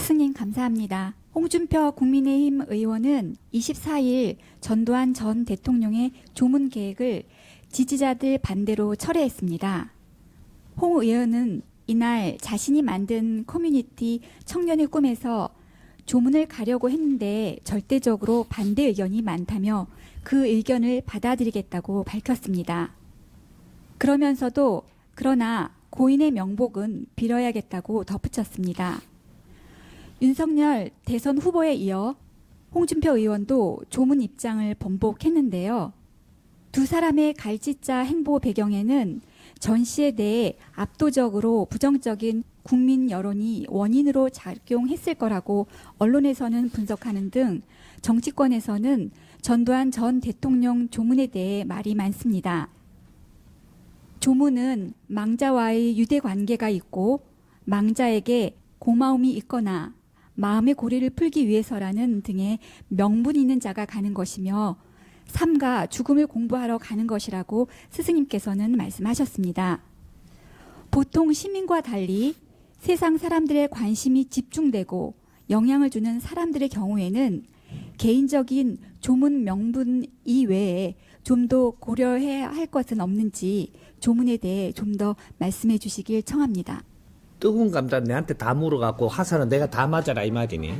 스승님 감사합니다. 홍준표 국민의힘 의원은 24일 전두환 전 대통령의 조문 계획을 지지자들 반대로 철회했습니다. 홍 의원은 이날 자신이 만든 커뮤니티 청년의 꿈에서 조문을 가려고 했는데 절대적으로 반대 의견이 많다며 그 의견을 받아들이겠다고 밝혔습니다. 그러면서도 그러나 고인의 명복은 빌어야겠다고 덧붙였습니다. 윤석열 대선 후보에 이어 홍준표 의원도 조문 입장을 번복했는데요. 두 사람의 갈짓자 행보 배경에는 전 씨에 대해 압도적으로 부정적인 국민 여론이 원인으로 작용했을 거라고 언론에서는 분석하는 등 정치권에서는 전두환 전 대통령 조문에 대해 말이 많습니다. 조문은 망자와의 유대 관계가 있고 망자에게 고마움이 있거나 마음의 고리를 풀기 위해서라는 등의 명분 있는 자가 가는 것이며 삶과 죽음을 공부하러 가는 것이라고 스승님께서는 말씀하셨습니다. 보통 시민과 달리 세상 사람들의 관심이 집중되고 영향을 주는 사람들의 경우에는 개인적인 조문 명분 이외에 좀 더 고려해야 할 것은 없는지 조문에 대해 좀 더 말씀해 주시길 청합니다. 뜨거운 감자 내한테 다 물어갖고 하사는 내가 다 맞아라 이 말이니.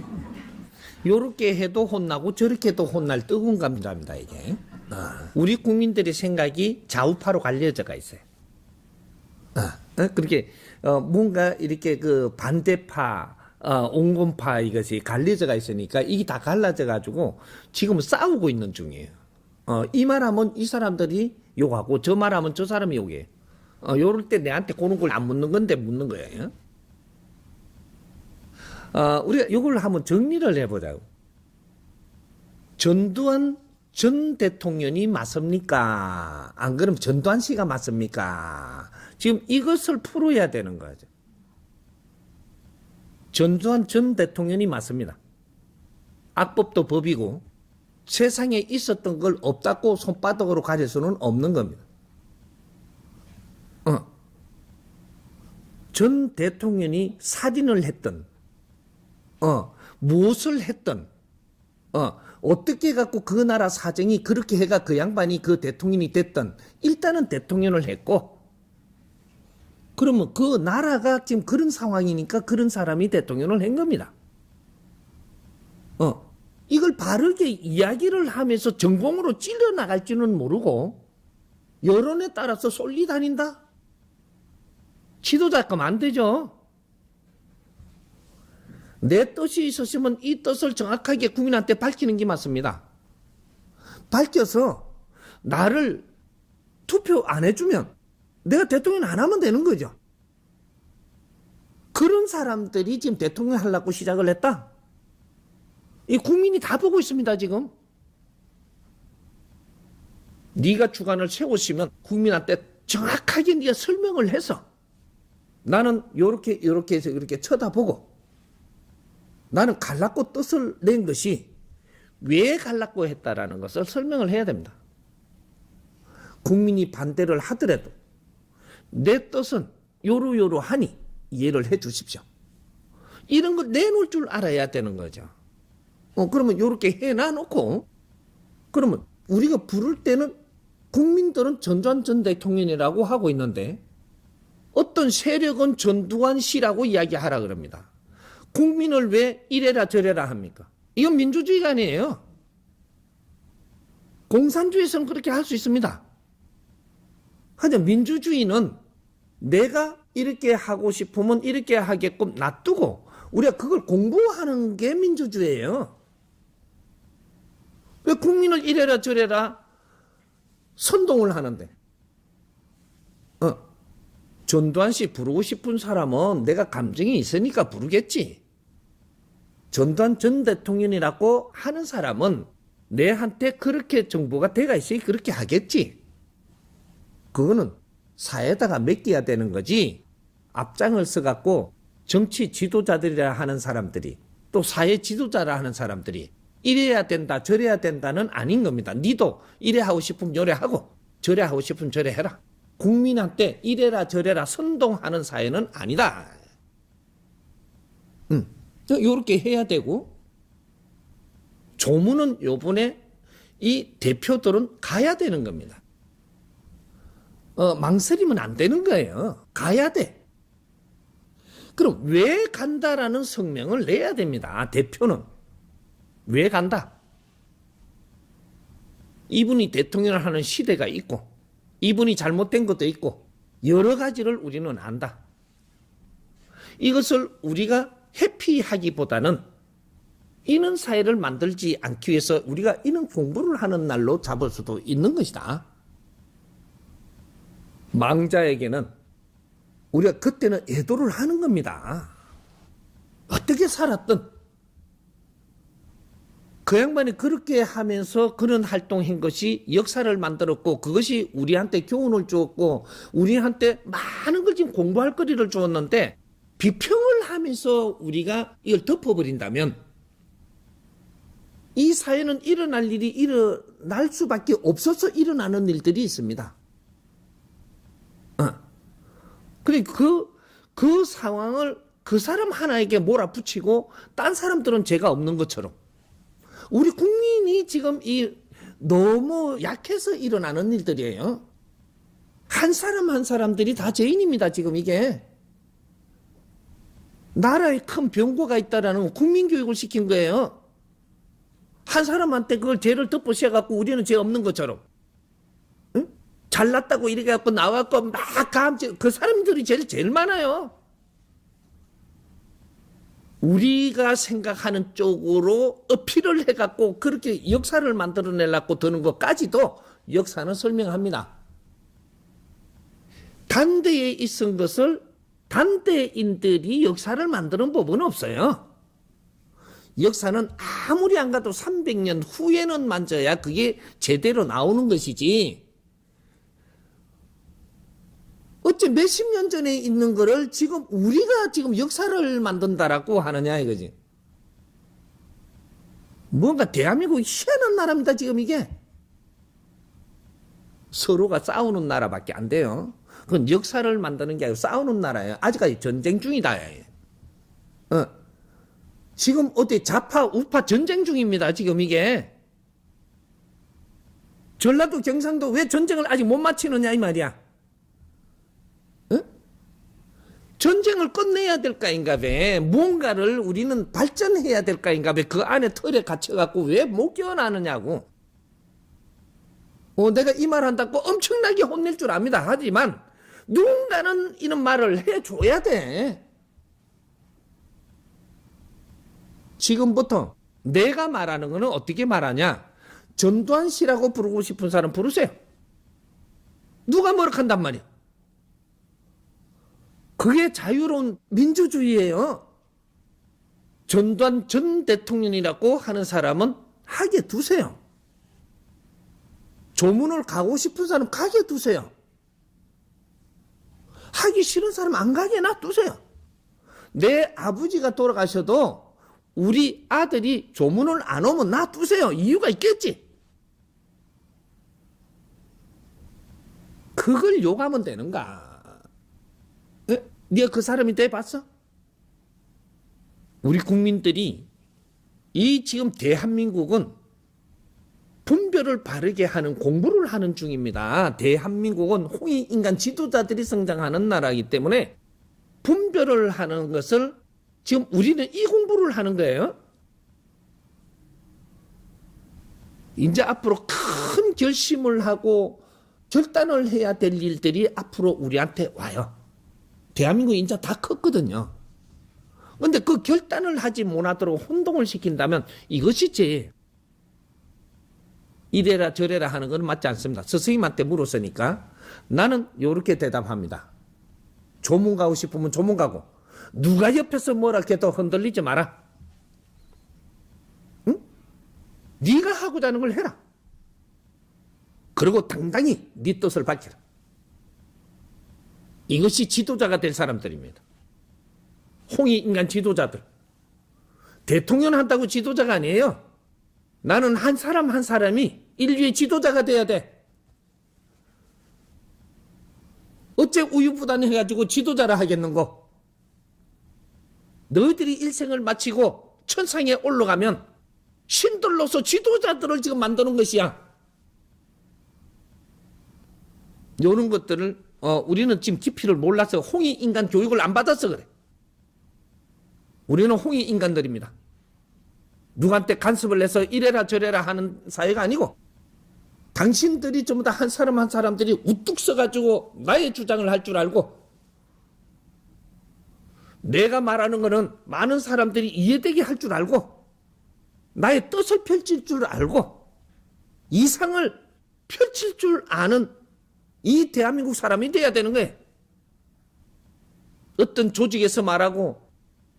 요렇게 해도 혼나고 저렇게 해도 혼날 뜨거운 감자입니다 이게. 우리 국민들의 생각이 좌우파로 갈려져가 있어요. 그렇게 뭔가 이렇게 그 반대파, 온건파 이것이 갈려져가 있으니까 이게 다 갈라져가지고 지금 싸우고 있는 중이에요. 이 말하면 이 사람들이 욕하고 저 말하면 저 사람이 욕해. 요럴 때 내한테 그런 걸 안 묻는 건데 묻는 거예요. 우리가 이걸 한번 정리를 해보자고. 전두환 전 대통령이 맞습니까? 안 그러면 전두환 씨가 맞습니까? 지금 이것을 풀어야 되는 거죠. 전두환 전 대통령이 맞습니다. 악법도 법이고 세상에 있었던 걸 없다고 손바닥으로 가릴 수는 없는 겁니다. 전 대통령이 살인을 했던 무엇을 했던 어떻게 갖고 그 나라 사정이 그렇게 해가 그 양반이 그 대통령이 됐던 일단은 대통령을 했고 그러면 그 나라가 지금 그런 상황이니까 그런 사람이 대통령을 한 겁니다. 이걸 바르게 이야기를 하면서 전공으로 찔러 나갈지는 모르고 여론에 따라서 쏠리 다닌다? 지도자감 안 되죠. 내 뜻이 있었으면 이 뜻을 정확하게 국민한테 밝히는 게 맞습니다. 밝혀서 나를 투표 안 해주면 내가 대통령 안 하면 되는 거죠. 그런 사람들이 지금 대통령 하려고 시작을 했다. 이 국민이 다 보고 있습니다 지금. 네가 주관을 세웠으면 국민한테 정확하게 네가 설명을 해서 나는 요렇게 해서 이렇게 쳐다보고 나는 갈라고 뜻을 낸 것이 왜 갈라고 했다라는 것을 설명을 해야 됩니다. 국민이 반대를 하더라도 내 뜻은 요러요러하니 이해를 해 주십시오. 이런 걸 내놓을 줄 알아야 되는 거죠. 그러면 요렇게 해놔놓고 그러면 우리가 부를 때는 국민들은 전두환 전 대통령이라고 하고 있는데 어떤 세력은 전두환 씨라고 이야기하라 그럽니다. 국민을 왜 이래라 저래라 합니까? 이건 민주주의가 아니에요. 공산주의에서는 그렇게 할 수 있습니다. 하지만 민주주의는 내가 이렇게 하고 싶으면 이렇게 하게끔 놔두고 우리가 그걸 공부하는 게 민주주의예요. 왜 국민을 이래라 저래라 선동을 하는데 전두환 씨 부르고 싶은 사람은 내가 감정이 있으니까 부르겠지. 전두환 전 대통령이라고 하는 사람은 내한테 그렇게 정보가 돼가 있으니 그렇게 하겠지. 그거는 사회에다가 맡겨야 되는 거지. 앞장을 써갖고 정치 지도자들이라 하는 사람들이 또 사회 지도자라 하는 사람들이 이래야 된다 저래야 된다는 아닌 겁니다. 니도 이래 하고 싶으면 요래 하고 저래 하고 싶으면 저래 해라. 국민한테 이래라 저래라 선동하는 사회는 아니다. 요렇게 해야 되고, 조문은 요번에 이 대표들은 가야 되는 겁니다. 망설이면 안 되는 거예요. 가야 돼. 그럼 왜 간다라는 성명을 내야 됩니다. 대표는. 왜 간다? 이분이 대통령을 하는 시대가 있고, 이분이 잘못된 것도 있고, 여러 가지를 우리는 안다. 이것을 우리가 회피하기보다는 이런 사회를 만들지 않기 위해서 우리가 이런 공부를 하는 날로 잡을 수도 있는 것이다. 망자에게는 우리가 그때는 애도를 하는 겁니다. 어떻게 살았든 그 양반이 그렇게 하면서 그런 활동한 것이 역사를 만들었고, 그것이 우리한테 교훈을 주었고, 우리한테 많은 걸 지금 공부할 거리를 주었는데, 비평을 하면서 우리가 이걸 덮어버린다면 이 사회는 일어날 일이 일어날 수밖에 없어서 일어나는 일들이 있습니다. 그 상황을 그 사람 하나에게 몰아붙이고 딴 사람들은 죄가 없는 것처럼, 우리 국민이 지금 너무 약해서 일어나는 일들이에요. 한 사람 한 사람들이 다 죄인입니다. 지금 이게 나라에 큰 병고가 있다라는 국민교육을 시킨 거예요. 한 사람한테 그걸 죄를 덮어 씌워갖고 우리는 죄 없는 것처럼, 응? 잘났다고 이래갖고 나와갖고 막 그 사람들이 제일 많아요. 우리가 생각하는 쪽으로 어필을 해갖고 그렇게 역사를 만들어내려고 드는 것까지도 역사는 설명합니다. 단대에 있은 것을 단대인들이 역사를 만드는 법은 없어요. 역사는 아무리 안 가도 300년 후에는 만져야 그게 제대로 나오는 것이지, 어째 몇십 년 전에 있는 거를 지금 우리가 지금 역사를 만든다라고 하느냐 이거지. 뭔가 대한민국이 희한한 나라입니다. 지금 이게 서로가 싸우는 나라밖에 안 돼요. 그건 역사를 만드는 게 아니고 싸우는 나라예요. 아직까지 전쟁 중이다. 지금 어디 좌파 우파 전쟁 중입니다. 지금 이게 전라도 경상도 왜 전쟁을 아직 못 마치느냐 이 말이야. 전쟁을 끝내야 될까인가 봐. 뭔가를 우리는 발전해야 될까인가 봐. 그 안에 틀에 갇혀갖고 왜 못 깨어나느냐고. 내가 이 말 한다고 엄청나게 혼낼 줄 압니다. 하지만 누군가는 이런 말을 해줘야 돼. 지금부터 내가 말하는 거는 어떻게 말하냐. 전두환 씨라고 부르고 싶은 사람 부르세요. 누가 뭐라 한단 말이야. 그게 자유로운 민주주의예요. 전두환 전 대통령이라고 하는 사람은 하게 두세요. 조문을 가고 싶은 사람 가게 두세요. 하기 싫은 사람 안 가게 놔두세요. 내 아버지가 돌아가셔도 우리 아들이 조문을 안 오면 놔두세요. 이유가 있겠지. 그걸 욕하면 되는가? 네가 그 사람이 돼봤어? 우리 국민들이 이 지금 대한민국은 분별을 바르게 하는 공부를 하는 중입니다. 대한민국은 홍익인간 지도자들이 성장하는 나라이기 때문에 분별을 하는 것을 지금 우리는 이 공부를 하는 거예요. 이제 앞으로 큰 결심을 하고 결단을 해야 될 일들이 앞으로 우리한테 와요. 대한민국 이제 다 컸거든요. 그런데 그 결단을 하지 못하도록 혼동을 시킨다면 이것이지. 이래라 저래라 하는 건 맞지 않습니다. 스승님한테 물었으니까 나는 이렇게 대답합니다. 조문 가고 싶으면 조문 가고, 누가 옆에서 뭐라 해도 흔들리지 마라. 응? 네가 하고자 하는 걸 해라. 그리고 당당히 네 뜻을 밝혀라. 이것이 지도자가 될 사람들입니다. 홍익인간 지도자들. 대통령 한다고 지도자가 아니에요. 나는 한 사람 한 사람이 인류의 지도자가 돼야 돼. 어째 우유부단해가지고 지도자라 하겠는고? 너희들이 일생을 마치고 천상에 올라가면 신들로서 지도자들을 지금 만드는 것이야. 이런 것들을 우리는 지금 깊이를 몰라서 홍익인간 교육을 안 받아서 그래. 우리는 홍익인간들입니다. 누구한테 간섭을 해서 이래라 저래라 하는 사회가 아니고, 당신들이 전부 다 한 사람 한 사람들이 우뚝 서가지고 나의 주장을 할 줄 알고, 내가 말하는 거는 많은 사람들이 이해되게 할 줄 알고, 나의 뜻을 펼칠 줄 알고, 이상을 펼칠 줄 아는 이 대한민국 사람이 돼야 되는 거예요. 어떤 조직에서 말하고,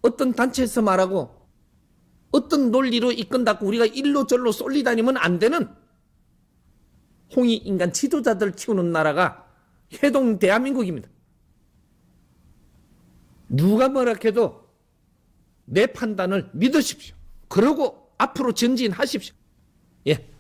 어떤 단체에서 말하고, 어떤 논리로 이끈다고 우리가 일로 절로 쏠리다니면 안 되는 홍익인간 지도자들 키우는 나라가 해동 대한민국입니다. 누가 뭐라 해도 내 판단을 믿으십시오. 그러고 앞으로 전진하십시오. 예.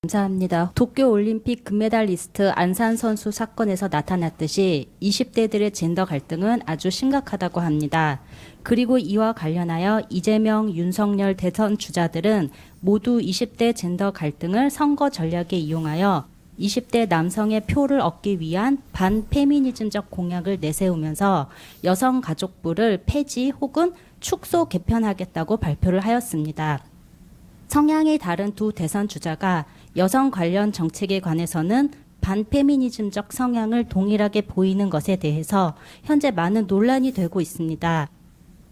감사합니다. 도쿄올림픽 금메달리스트 안산 선수 사건에서 나타났듯이 20대들의 젠더 갈등은 아주 심각하다고 합니다. 그리고 이와 관련하여 이재명, 윤석열 대선 주자들은 모두 20대 젠더 갈등을 선거 전략에 이용하여 20대 남성의 표를 얻기 위한 반페미니즘적 공약을 내세우면서 여성가족부를 폐지 혹은 축소 개편하겠다고 발표를 하였습니다. 성향이 다른 두 대선 주자가 여성 관련 정책에 관해서는 반페미니즘적 성향을 동일하게 보이는 것에 대해서 현재 많은 논란이 되고 있습니다.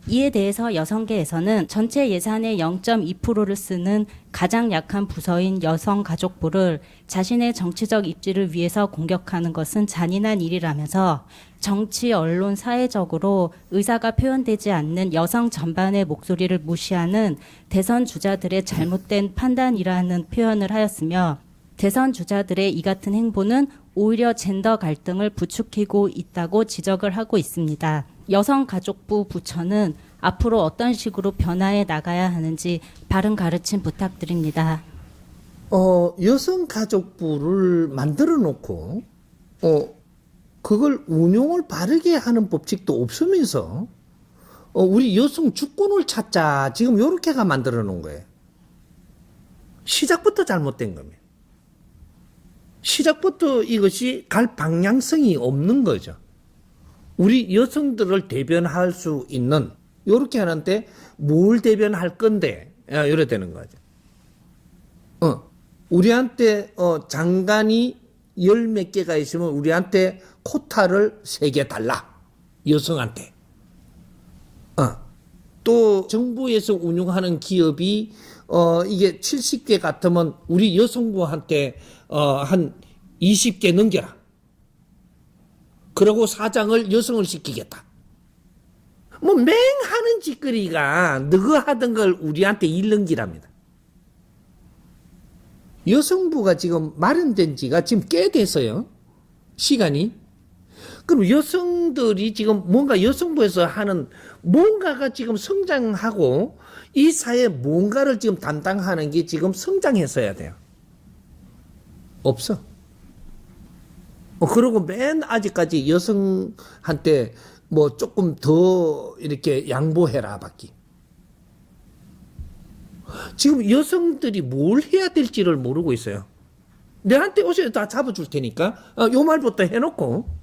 이에 대해서 여성계에서는 전체 예산의 0.2%를 쓰는 가장 약한 부서인 여성가족부를 자신의 정치적 입지를 위해서 공격하는 것은 잔인한 일이라면서 정치, 언론, 사회적으로 의사가 표현되지 않는 여성 전반의 목소리를 무시하는 대선 주자들의 잘못된 판단이라는 표현을 하였으며, 대선 주자들의 이 같은 행보는 오히려 젠더 갈등을 부추기고 있다고 지적을 하고 있습니다. 여성가족부 부처는 앞으로 어떤 식으로 변화해 나가야 하는지 바른 가르침 부탁드립니다. 여성가족부를 만들어 놓고 그걸 운용을 바르게 하는 법칙도 없으면서 우리 여성 주권을 찾자, 지금 이렇게가 만들어 놓은 거예요. 시작부터 잘못된 겁니다. 시작부터 이것이 갈 방향성이 없는 거죠. 우리 여성들을 대변할 수 있는, 이렇게 하는데 뭘 대변할 건데 이래 되는 거죠. 우리한테 장관이 10몇 개가 있으면 우리한테 코타를 3개 달라, 여성한테. 또 정부에서 운영하는 기업이 이게 70개 같으면 우리 여성부한테 한 20개 넘겨라. 그러고 사장을 여성을 시키겠다. 뭐 맹하는 짓거리가 너가 하던 걸 우리한테 일 넘기랍니다. 여성부가 지금 마련된 지가 지금 꽤 됐어요. 시간이. 그럼 여성들이 지금 뭔가 여성부에서 하는 뭔가가 지금 성장하고 이 사회에 뭔가를 지금 담당하는 게 지금 성장했어야 돼요. 없어. 그리고 맨 아직까지 여성한테 뭐 조금 더 이렇게 양보해라 밖에. 지금 여성들이 뭘 해야 될지를 모르고 있어요. 내한테 오셔서 다 잡아줄 테니까 요 말부터 해놓고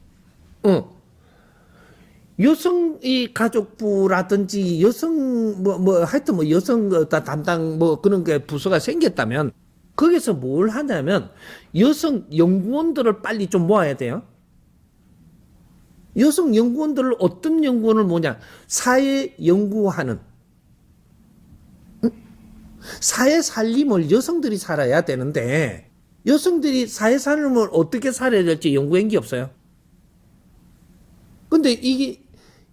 여성 이 가족부라든지 여성 하여튼 뭐 여성 담당 뭐 그런 게 부서가 생겼다면 거기서 뭘 하냐면 여성 연구원들을 빨리 좀 모아야 돼요. 여성 연구원들을 어떤 연구원을 모냐? 사회 연구하는, 사회 살림을 여성들이 살아야 되는데 여성들이 사회 살림을 어떻게 살아야 될지 연구한 게 없어요. 근데 이게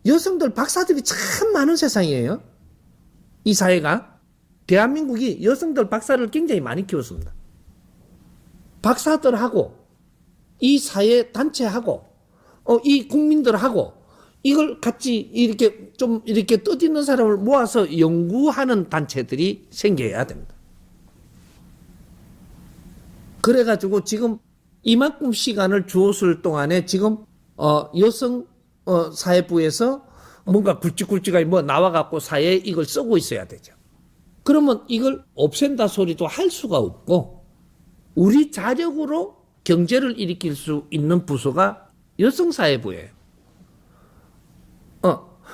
여성들 박사들이 참 많은 세상이에요. 이 사회가. 대한민국이 여성들 박사를 굉장히 많이 키웠습니다. 박사들하고 이 사회 단체하고 이 국민들하고 이걸 같이 이렇게 좀 이렇게 떠드는 사람을 모아서 연구하는 단체들이 생겨야 됩니다. 그래가지고 지금 이만큼 시간을 주었을 동안에 지금 여성 사회부에서 뭔가 굵직굵직하게 뭐 나와갖고 사회에 이걸 쓰고 있어야 되죠. 그러면 이걸 없앤다 소리도 할 수가 없고, 우리 자력으로 경제를 일으킬 수 있는 부서가 여성사회부예요.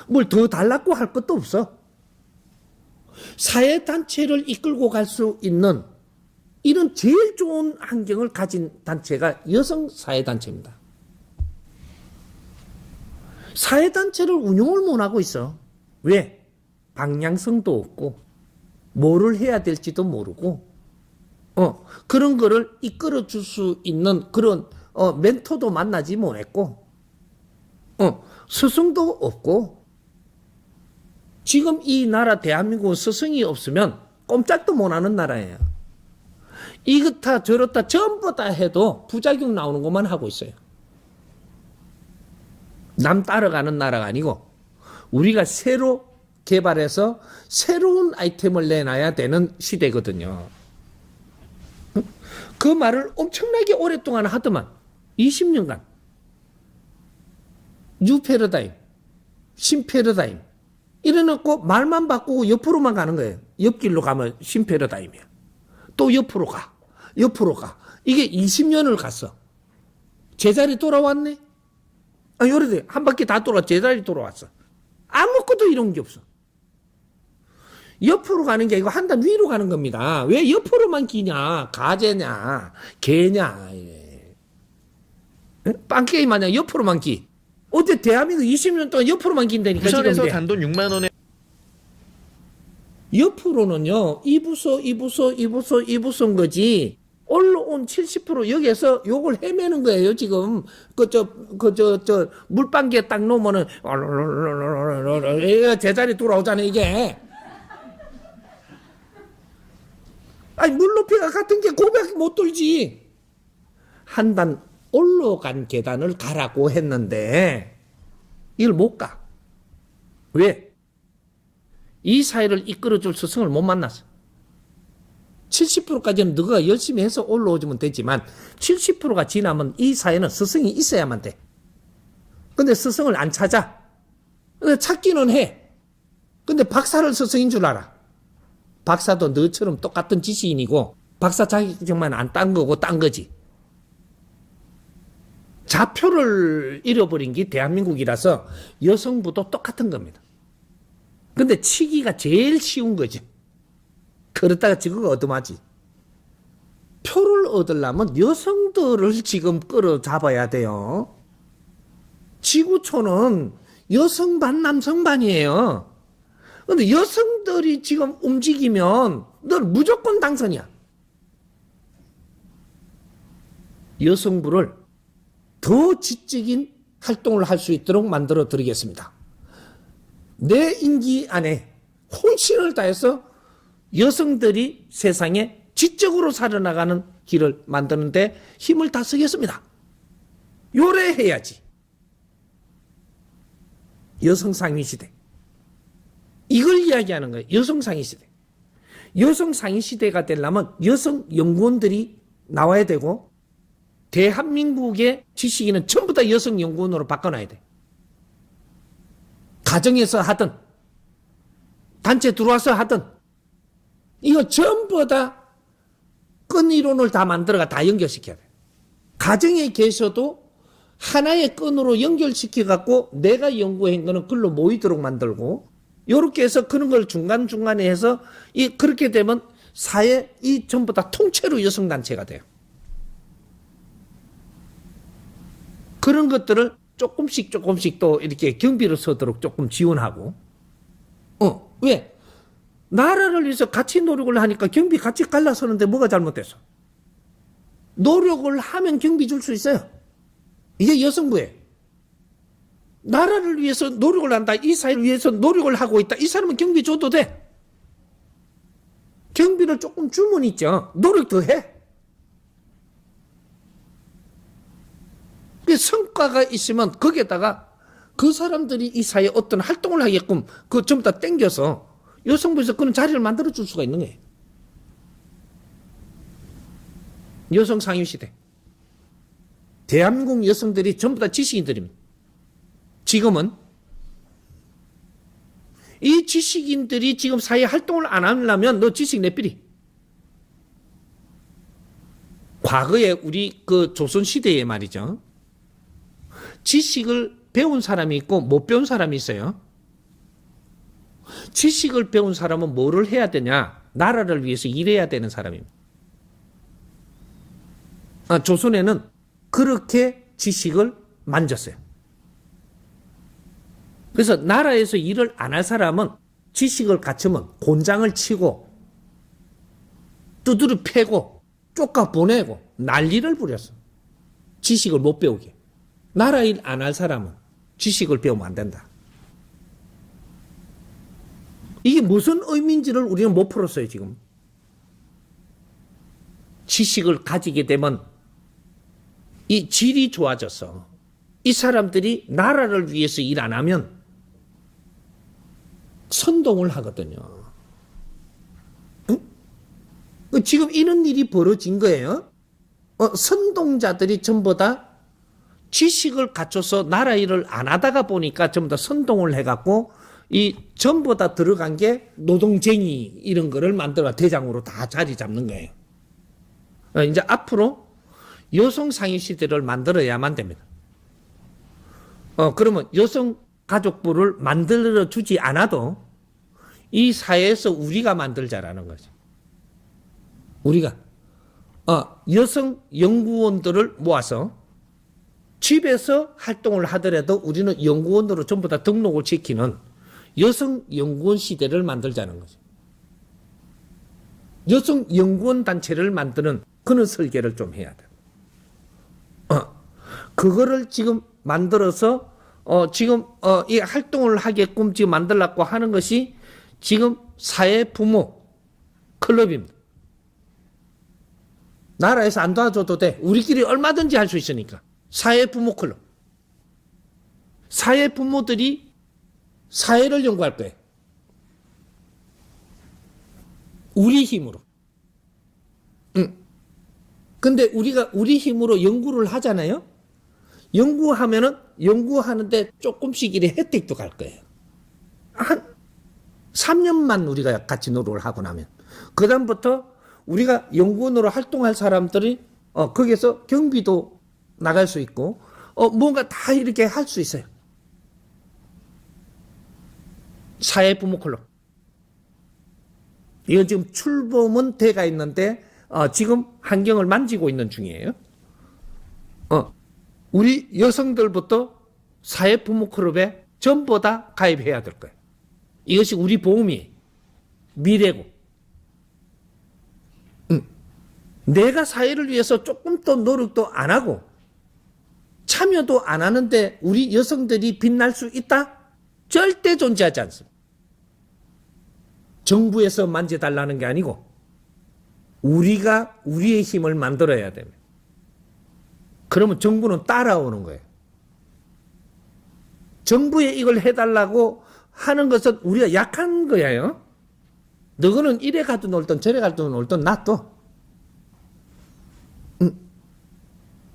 뭘 더 달라고 할 것도 없어. 사회단체를 이끌고 갈 수 있는 이런 제일 좋은 환경을 가진 단체가 여성사회단체입니다. 사회단체를 운영을 못하고 있어. 왜? 방향성도 없고 뭐를 해야 될지도 모르고 그런 거를 이끌어 줄 수 있는 그런 멘토도 만나지 못했고 스승도 없고, 지금 이 나라 대한민국은 스승이 없으면 꼼짝도 못하는 나라예요. 이렇다 저렇다 전부 다 해도 부작용 나오는 것만 하고 있어요. 남 따라가는 나라가 아니고 우리가 새로 개발해서 새로운 아이템을 내놔야 되는 시대거든요. 그 말을 엄청나게 오랫동안 하더만 20년간 뉴 패러다임, 신 패러다임 이래놓고 말만 바꾸고 옆으로만 가는 거예요. 옆길로 가면 신 패러다임이야. 또 옆으로 가. 이게 20년을 갔어. 제자리 돌아왔네? 요래돼. 한 바퀴 다 돌아 제자리 돌아왔어. 아무것도 이런 게 없어. 옆으로 가는 게 아니고 한 단 위로 가는 겁니다. 왜 옆으로만 기냐? 가재냐? 개냐? 빵게임 마냥 옆으로만 기. 어제 대한민국 20년 동안 옆으로만 긴다니까. 부산에서 단돈 6만 원에 옆으로는요, 이 부서인 거지. 올라온 70% 여기에서 요걸 헤매는 거예요, 지금. 물방개에 딱 놓으면은, 제자리 돌아오잖아요, 이게. 아니, 물 높이가 같은 게 고백 못 돌지. 한 단 올라간 계단을 가라고 했는데, 이걸 못 가. 왜? 이 사회를 이끌어줄 스승을 못 만났어. 70%까지는 너가 열심히 해서 올라오면 되지만 70%가 지나면 이 사회는 스승이 있어야만 돼. 근데 스승을 안 찾아. 근데 찾기는 해. 근데 박사를 스승인 줄 알아. 박사도 너처럼 똑같은 지식인이고 박사 자격증만 안 딴 거고 딴 거지. 좌표를 잃어버린 게 대한민국이라서 여성부도 똑같은 겁니다. 근데 치기가 제일 쉬운 거지. 그러다가 지금 얻어맞지. 표를 얻으려면 여성들을 지금 끌어잡아야 돼요. 지구촌은 여성반 남성반이에요. 근데 여성들이 지금 움직이면 넌 무조건 당선이야. 여성부를 더 지적인 활동을 할 수 있도록 만들어 드리겠습니다. 내 임기 안에 혼신을 다해서 여성들이 세상에 지적으로 살아나가는 길을 만드는데 힘을 다 쓰겠습니다. 요래해야지. 여성상위 시대. 이걸 이야기하는 거예요. 여성상위 시대. 여성상위 시대가 되려면 여성 연구원들이 나와야 되고 대한민국의 지식인은 전부 다 여성 연구원으로 바꿔놔야 돼. 가정에서 하든 단체 들어와서 하든 이거 전부 다 끈이론을 다 만들어가 다 연결시켜야 돼. 가정에 계셔도 하나의 끈으로 연결시켜갖고 내가 연구한 거는 글로 모이도록 만들고 요렇게 해서 그런 걸 중간중간에 해서 그렇게 되면 사회 이 전부 다 통째로 여성단체가 돼요. 그런 것들을 조금씩 또 이렇게 경비를 서도록 조금 지원하고 왜? 나라를 위해서 같이 노력을 하니까 경비 같이 갈라서는데 뭐가 잘못됐어? 노력을 하면 경비 줄 수 있어요. 이게 여성부예요. 나라를 위해서 노력을 한다. 이 사회를 위해서 노력을 하고 있다. 이 사람은 경비 줘도 돼. 경비를 조금 주면 있죠. 노력 더 해. 성과가 있으면 거기에다가 그 사람들이 이 사회에 어떤 활동을 하게끔 그 전부 다 땡겨서 여성부에서 그런 자리를 만들어 줄 수가 있는 거예요. 여성 상위 시대. 대한민국 여성들이 전부 다 지식인들입니다. 지금은 이 지식인들이 지금 사회 활동을 안 하려면 너 지식 내삐리. 과거에 우리 그 조선시대에 말이죠. 지식을 배운 사람이 있고 못 배운 사람이 있어요. 지식을 배운 사람은 뭐를 해야 되냐? 나라를 위해서 일해야 되는 사람입니다. 조선에는 그렇게 지식을 만졌어요. 그래서 나라에서 일을 안 할 사람은 지식을 갖추면 곤장을 치고 두드려 패고 쫓아 보내고 난리를 부렸어. 지식을 못 배우게. 나라 일 안 할 사람은 지식을 배우면 안 된다. 이게 무슨 의미인지를 우리는 못 풀었어요, 지금. 지식을 가지게 되면 이 질이 좋아져서 이 사람들이 나라를 위해서 일 안 하면 선동을 하거든요. 응? 지금 이런 일이 벌어진 거예요. 선동자들이 전부 다 지식을 갖춰서 나라 일을 안 하다가 보니까 전부 다 선동을 해갖고 이 전부 다 들어간 게 노동쟁이 이런 거를 만들어 대장으로 다 자리 잡는 거예요. 이제 앞으로 여성 상위 시대를 만들어야만 됩니다. 그러면 여성 가족부를 만들어 주지 않아도 이 사회에서 우리가 만들자라는 거죠. 우리가 여성 연구원들을 모아서 집에서 활동을 하더라도 우리는 연구원으로 전부 다 등록을 시키는 여성 연구원 시대를 만들자는 거죠. 여성 연구원 단체를 만드는 그런 설계를 좀 해야 돼. 그거를 지금 만들어서 지금 이 활동을 하게끔 지금 만들려고 하는 것이 지금 사회 부모 클럽입니다. 나라에서 안 도와줘도 돼. 우리끼리 얼마든지 할 수 있으니까. 사회 부모 클럽. 사회 부모들이 사회를 연구할 거예요. 우리 힘으로. 근데 우리가 우리 힘으로 연구를 하잖아요. 연구하면은 연구하는데 조금씩 이래 혜택도 갈 거예요. 한 3년만 우리가 같이 노력을 하고 나면 그다음부터 우리가 연구원으로 활동할 사람들이 거기서 경비도 나갈 수 있고 뭔가 다 이렇게 할 수 있어요. 사회 부모 클럽. 이건 지금 출범은 돼가 있는데 지금 환경을 만지고 있는 중이에요. 우리 여성들부터 사회 부모 클럽에 전부 다 가입해야 될 거예요. 이것이 우리 보험이에요. 미래고. 내가 사회를 위해서 조금 더 노력도 안 하고 참여도 안 하는데 우리 여성들이 빛날 수 있다? 절대 존재하지 않습니다. 정부에서 만져달라는 게 아니고 우리가 우리의 힘을 만들어야 됩니다. 그러면 정부는 따라오는 거예요. 정부에 이걸 해달라고 하는 것은 우리가 약한 거예요. 너거는 이래 가도 놀던 저래 가도 놀던 놔둬.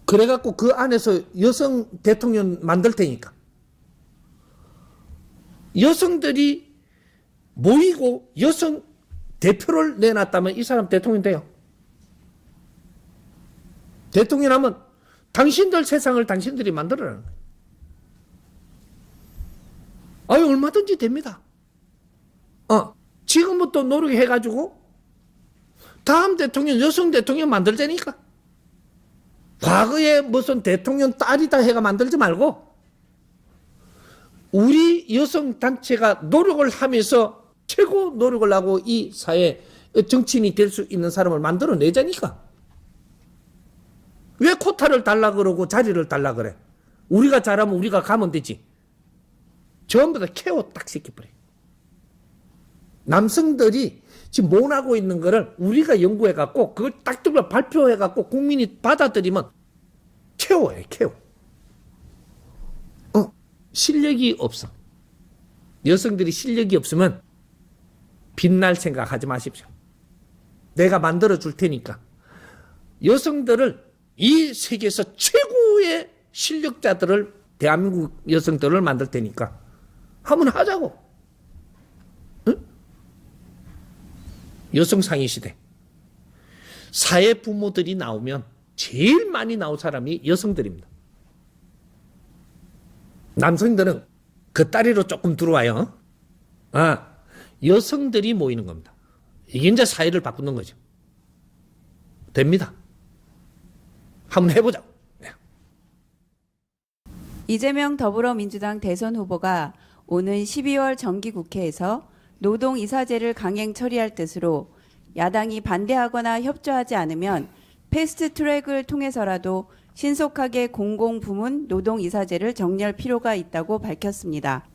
그래갖고 그 안에서 여성 대통령 만들 테니까. 여성들이 모이고 여성 대표를 내놨다면 이 사람 대통령 돼요. 대통령 하면 당신들 세상을 당신들이 만들어라는 거예요. 아유, 얼마든지 됩니다. 지금부터 노력해가지고 다음 대통령, 여성 대통령 만들자니까. 과거에 무슨 대통령 딸이다 해가 만들지 말고 우리 여성 단체가 노력을 하면서 최고 노력을 하고 이 사회 정치인이 될 수 있는 사람을 만들어내자니까. 왜 코타를 달라 그러고 자리를 달라 그래? 우리가 잘하면 우리가 가면 되지. 전부 다 케어 딱 시켜버려. 남성들이 지금 못하고 있는 거를 우리가 연구해갖고 그걸 딱 들고 발표해갖고 국민이 받아들이면 케어예요, 케어. 실력이 없어. 여성들이 실력이 없으면 빛날 생각하지 마십시오. 내가 만들어줄 테니까. 여성들을 이 세계에서 최고의 실력자들을 대한민국 여성들을 만들 테니까 한번 하자고. 여성 상위 시대. 사회 부모들이 나오면 제일 많이 나올 사람이 여성들입니다. 남성들은 그 다리로 조금 들어와요. 여성들이 모이는 겁니다. 이게 이제 사회를 바꾸는 거죠. 됩니다. 한번 해보자. 이재명 더불어민주당 대선 후보가 오는 12월 정기국회에서 노동이사제를 강행 처리할 뜻으로 야당이 반대하거나 협조하지 않으면 패스트트랙을 통해서라도 신속하게 공공부문 노동이사제를 정리할 필요가 있다고 밝혔습니다.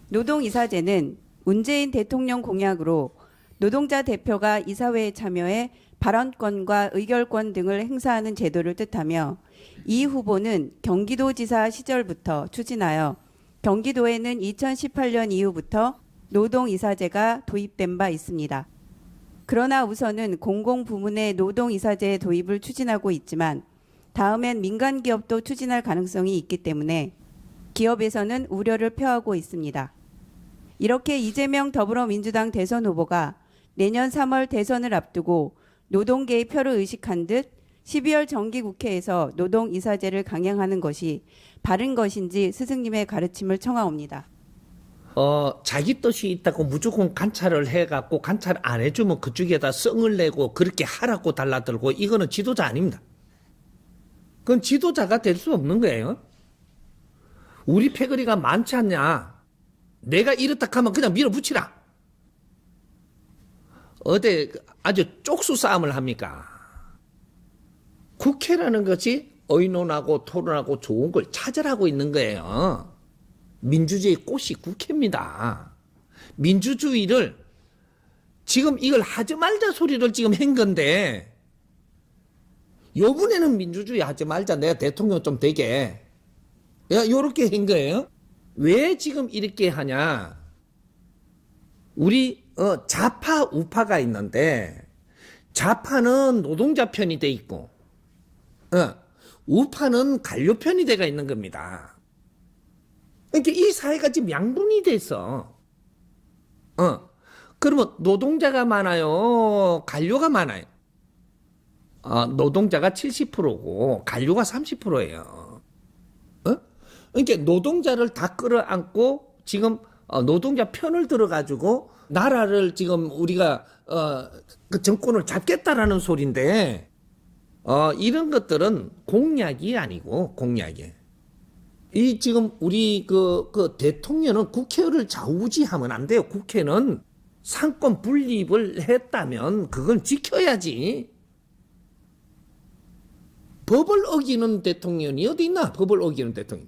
노동이사제는 문재인 대통령 공약으로 노동자 대표가 이사회에 참여해 발언권과 의결권 등을 행사하는 제도를 뜻하며 이 후보는 경기도지사 시절부터 추진하여 경기도에는 2018년 이후부터 노동이사제가 도입된 바 있습니다. 그러나 우선은 공공부문의 노동이사제 도입을 추진하고 있지만 다음엔 민간기업도 추진할 가능성이 있기 때문에 기업에서는 우려를 표하고 있습니다. 이렇게 이재명 더불어민주당 대선 후보가 내년 3월 대선을 앞두고 노동계의 표를 의식한 듯 12월 정기국회에서 노동이사제를 강행하는 것이 바른 것인지 스승님의 가르침을 청하옵니다. 자기 뜻이 있다고 무조건 관찰을 해갖고 관찰 안 해주면 그쪽에다 성을 내고 그렇게 하라고 달라들고 이거는 지도자 아닙니다. 그건 지도자가 될 수 없는 거예요. 우리 패거리가 많지 않냐. 내가 이렇다 하면 그냥 밀어붙이라. 어디 아주 쪽수 싸움을 합니까? 국회라는 것이 의논하고 토론하고 좋은 걸 찾으라고 있는 거예요. 민주주의의 꽃이 국회입니다. 민주주의를 지금 이걸 하지 말자 소리를 지금 한 건데 요번에는 민주주의 하지 말자 내가 대통령 좀 되게 요렇게 한 거예요. 왜 지금 이렇게 하냐. 우리 좌파 우파가 있는데 좌파는 노동자 편이 돼 있고 우파는 관료 편이 돼가 있는 겁니다. 그러니까 이 사회가 지금 양분이 돼서 그러면 노동자가 많아요, 관료가 많아요. 노동자가 70%고 관료가 30%예요. 그러니까 노동자를 다 끌어안고 지금 노동자 편을 들어가지고 나라를 지금 우리가 그 정권을 잡겠다라는 소리인데 이런 것들은 공약이 아니고 공약이에요. 이 지금 우리 그 대통령은 국회를 좌우지하면 안 돼요. 국회는 상권 분립을 했다면 그건 지켜야지. 법을 어기는 대통령이 어디 있나? 법을 어기는 대통령.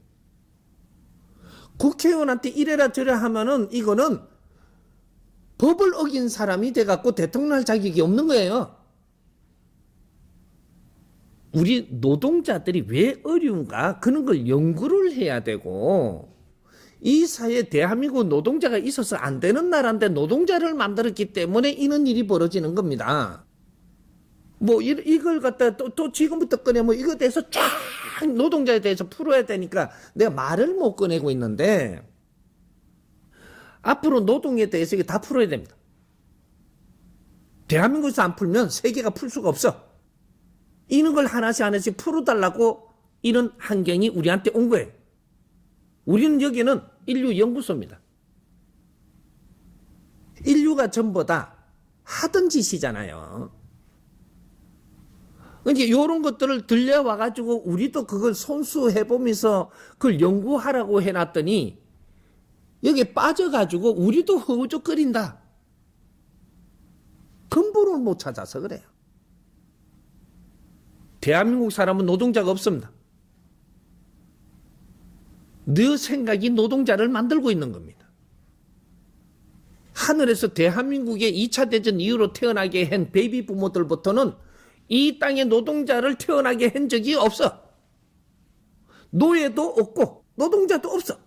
국회의원한테 이래라 저래라 하면은 이거는 법을 어긴 사람이 돼갖고 대통령 할 자격이 없는 거예요. 우리 노동자들이 왜 어려운가? 그런 걸 연구를 해야 되고 이 사회에 대한민국 노동자가 있어서 안 되는 나라인데 노동자를 만들었기 때문에 이런 일이 벌어지는 겁니다. 뭐 이걸 갖다 또 지금부터 꺼내면 이거에 대해서 쫙 노동자에 대해서 풀어야 되니까 내가 말을 못 꺼내고 있는데 앞으로 노동에 대해서 이거 다 풀어야 됩니다. 대한민국에서 안 풀면 세계가 풀 수가 없어. 이런 걸 하나씩 풀어달라고 이런 환경이 우리한테 온 거예요. 우리는 여기는 인류 연구소입니다. 인류가 전부 다 하던 짓이잖아요. 그러니까 이런 것들을 들려와가지고 우리도 그걸 손수해보면서 그걸 연구하라고 해놨더니 여기에 빠져가지고 우리도 허우적거린다. 근본을 못 찾아서 그래요. 대한민국 사람은 노동자가 없습니다. 너 생각이 노동자를 만들고 있는 겁니다. 하늘에서 대한민국의 2차 대전 이후로 태어나게 한 베이비 부모들부터는 이 땅에 노동자를 태어나게 한 적이 없어. 노예도 없고 노동자도 없어.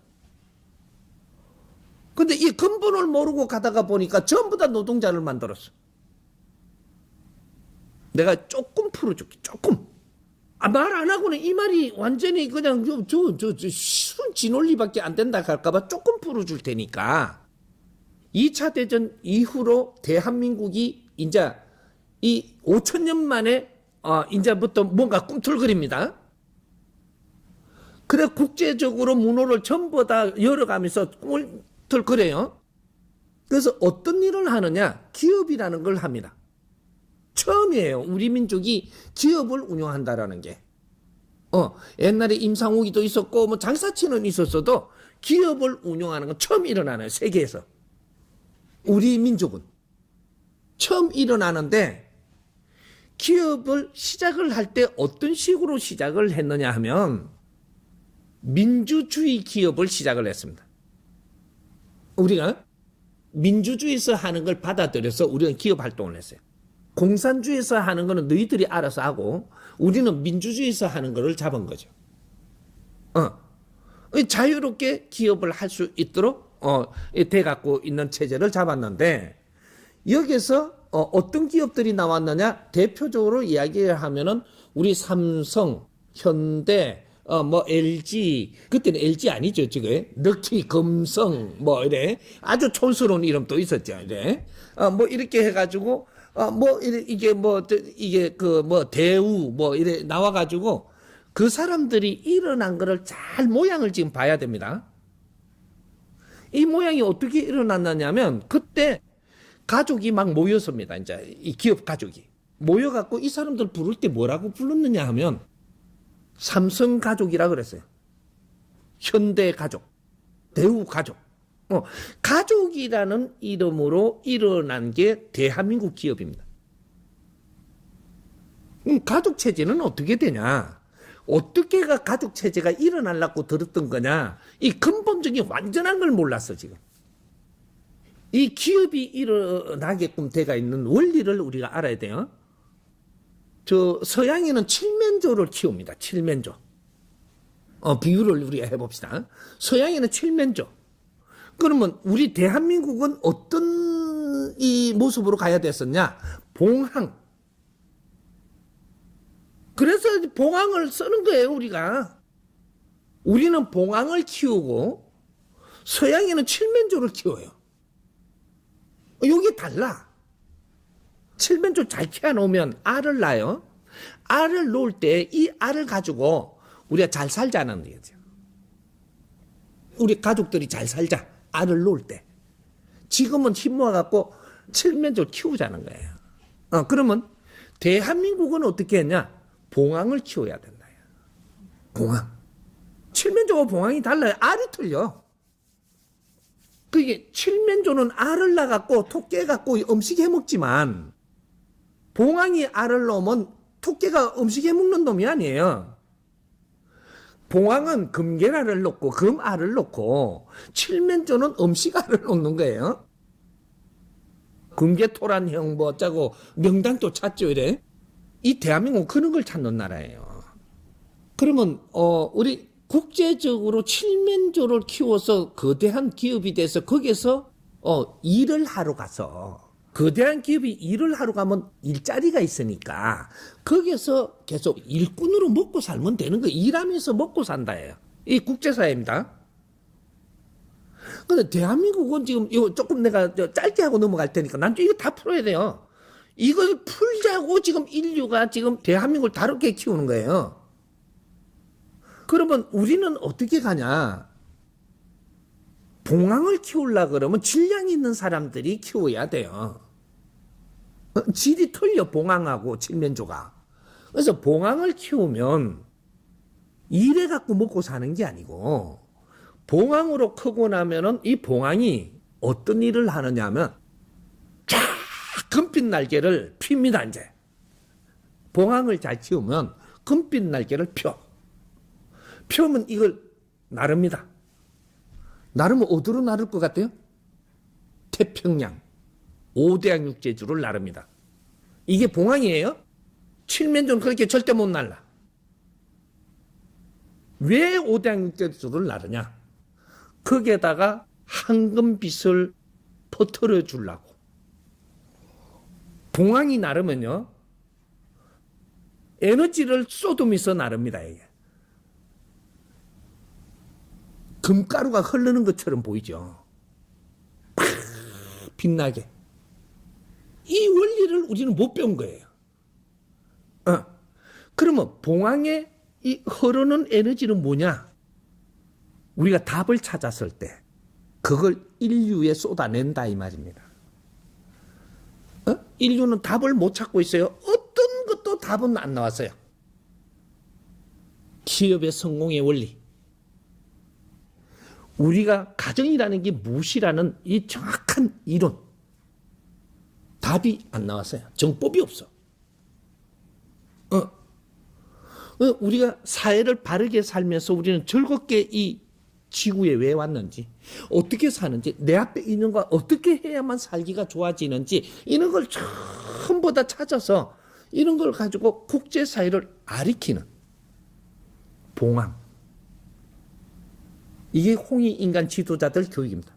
근데 이 근본을 모르고 가다가 보니까 전부 다 노동자를 만들었어. 내가 조금 풀어줄게. 조금. 말 안 하고는 이 말이 완전히 그냥 순진논리밖에 안 된다 할까봐 조금 풀어줄 테니까 2차 대전 이후로 대한민국이 이제 이 5천년 만에 이제부터 뭔가 꿈틀거립니다. 그래 국제적으로 문호를 전부 다 열어가면서 꿈틀거려요. 그래서 어떤 일을 하느냐? 기업이라는 걸 합니다. 처음이에요. 우리 민족이 기업을 운영한다라는 게. 옛날에 임상옥이도 있었고 뭐 장사치는 있었어도 기업을 운영하는 건 처음 일어나는 세계에서. 우리 민족은 처음 일어나는데 기업을 시작을 할 때 어떤 식으로 시작을 했느냐 하면 민주주의 기업을 시작을 했습니다. 우리가 민주주의에서 하는 걸 받아들여서 우리는 기업 활동을 했어요. 공산주의에서 하는 거는 너희들이 알아서 하고 우리는 민주주의에서 하는 거를 잡은 거죠. 자유롭게 기업을 할 수 있도록 돼 갖고 있는 체제를 잡았는데 여기서 어떤 기업들이 나왔느냐? 대표적으로 이야기를 하면은 우리 삼성, 현대, 뭐 LG, 그때는 LG 아니죠, 지금. 럭키, 금성, 뭐 이래 아주 촌스러운 이름도 있었죠, 이래. 뭐 이렇게 해가지고 뭐 이게 뭐 이게 그 뭐 대우 뭐 이래 나와가지고 그 사람들이 일어난 거를 잘 모양을 지금 봐야 됩니다. 이 모양이 어떻게 일어났느냐면 그때 가족이 막 모였습니다. 이제 이 기업 가족이 모여갖고 이 사람들 부를 때 뭐라고 불렀느냐 하면 삼성 가족이라 그랬어요. 현대 가족, 대우 가족. 가족이라는 이름으로 일어난 게 대한민국 기업입니다. 가족 체제는 어떻게 되냐? 어떻게가 가족 체제가 일어나려고 들었던 거냐? 이 근본적인 완전한 걸 몰랐어 지금. 이 기업이 일어나게끔 돼가 있는 원리를 우리가 알아야 돼요. 저 서양에는 칠면조를 키웁니다. 칠면조. 비유를 우리가 해봅시다. 서양에는 칠면조. 그러면 우리 대한민국은 어떤 이 모습으로 가야 됐었냐? 봉황. 그래서 봉황을 쓰는 거예요, 우리가. 우리는 봉황을 키우고 서양에는 칠면조를 키워요. 이게 달라. 칠면조 잘 키워놓으면 알을 낳아요. 알을 놓을 때 이 알을 가지고 우리가 잘 살자는 거죠. 우리 가족들이 잘 살자. 알을 놓을 때. 지금은 힘 모아갖고 칠면조를 키우자는 거예요. 그러면 대한민국은 어떻게 했냐? 봉황을 키워야 된다. 봉황. 칠면조와 봉황이 달라요. 알이 틀려. 그게 칠면조는 알을 낳아갖고 토끼 갖고 음식 해먹지만 봉황이 알을 넣으면 토끼가 음식 해먹는 놈이 아니에요. 봉황은 금계란을 넣고 금알을 넣고 칠면조는 음식알을 넣는 거예요. 금계토란형 뭐 어쩌고 명당도 찾죠 이래. 이 대한민국은 그런 걸 찾는 나라예요. 그러면 우리 국제적으로 칠면조를 키워서 거대한 기업이 돼서 거기서 일을 하러 가서 거대한 기업이 일을 하러 가면 일자리가 있으니까 거기서 계속 일꾼으로 먹고 살면 되는 거예요. 일하면서 먹고 산다예요. 이 국제사회입니다. 근데 대한민국은 지금 이거 조금 내가 짧게 하고 넘어갈 테니까 난 이거 다 풀어야 돼요. 이걸 풀자고 지금 인류가 지금 대한민국을 다르게 키우는 거예요. 그러면 우리는 어떻게 가냐? 봉황을 키우려고 그러면 질량 있는 사람들이 키워야 돼요. 질이 틀려 봉황하고 칠면조가. 그래서 봉황을 키우면 일해갖고 먹고 사는 게 아니고 봉황으로 크고 나면은 이 봉황이 어떤 일을 하느냐 하면 쫙 금빛 날개를 핍니다 이제. 봉황을 잘 키우면 금빛 날개를 펴. 펴면 이걸 나릅니다. 나르면 어디로 나를 것 같아요? 태평양, 오대양 육지주를 나릅니다. 이게 봉황이에요? 칠면조는 그렇게 절대 못 날라. 왜 오대양 육지주를 나르냐? 거기에다가 황금빛을 퍼뜨려 주려고. 봉황이 나르면요, 에너지를 쏟으면서 나릅니다, 이게. 금가루가 흐르는 것처럼 보이죠. 팍 빛나게. 이 원리 원리를 우리는 못 배운 거예요. 그러면 봉황의 이 흐르는 에너지는 뭐냐? 우리가 답을 찾았을 때 그걸 인류에 쏟아낸다 이 말입니다. 인류는 답을 못 찾고 있어요. 어떤 것도 답은 안 나왔어요. 기업의 성공의 원리, 우리가 가정이라는 게 무엇이라는 이 정확한 이론, 답이 안 나왔어요. 정법이 없어. 우리가 사회를 바르게 살면서 우리는 즐겁게 이 지구에 왜 왔는지, 어떻게 사는지, 내 앞에 있는 거 어떻게 해야만 살기가 좋아지는지, 이런 걸 전부 다 찾아서 이런 걸 가지고 국제사회를 아리키는 봉황. 이게 홍익인간 지도자들 교육입니다.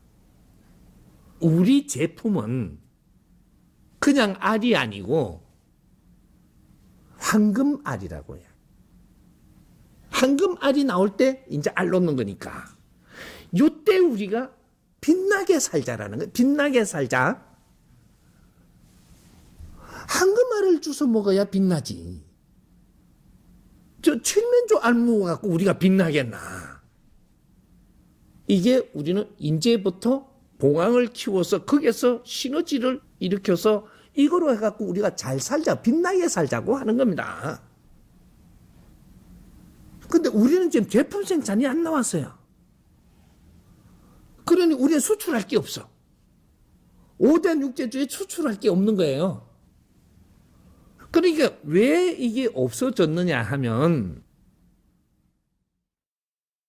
우리 제품은 그냥 알이 아니고 황금알이라고 해요. 황금알이 나올 때 이제 알 놓는 거니까. 요때 우리가 빛나게 살자라는 거예요. 빛나게 살자. 황금알을 주워 먹어야 빛나지. 저 칠면조 알 먹어갖고 우리가 빛나겠나. 이게 우리는 인제부터 봉황을 키워서 거기에서 시너지를 일으켜서 이거로 해갖고 우리가 잘 살자, 빛나게 살자고 하는 겁니다. 근데 우리는 지금 제품 생산이 안 나왔어요. 그러니 우리는 수출할 게 없어. 5대 육제주에 수출할 게 없는 거예요. 그러니까 왜 이게 없어졌느냐 하면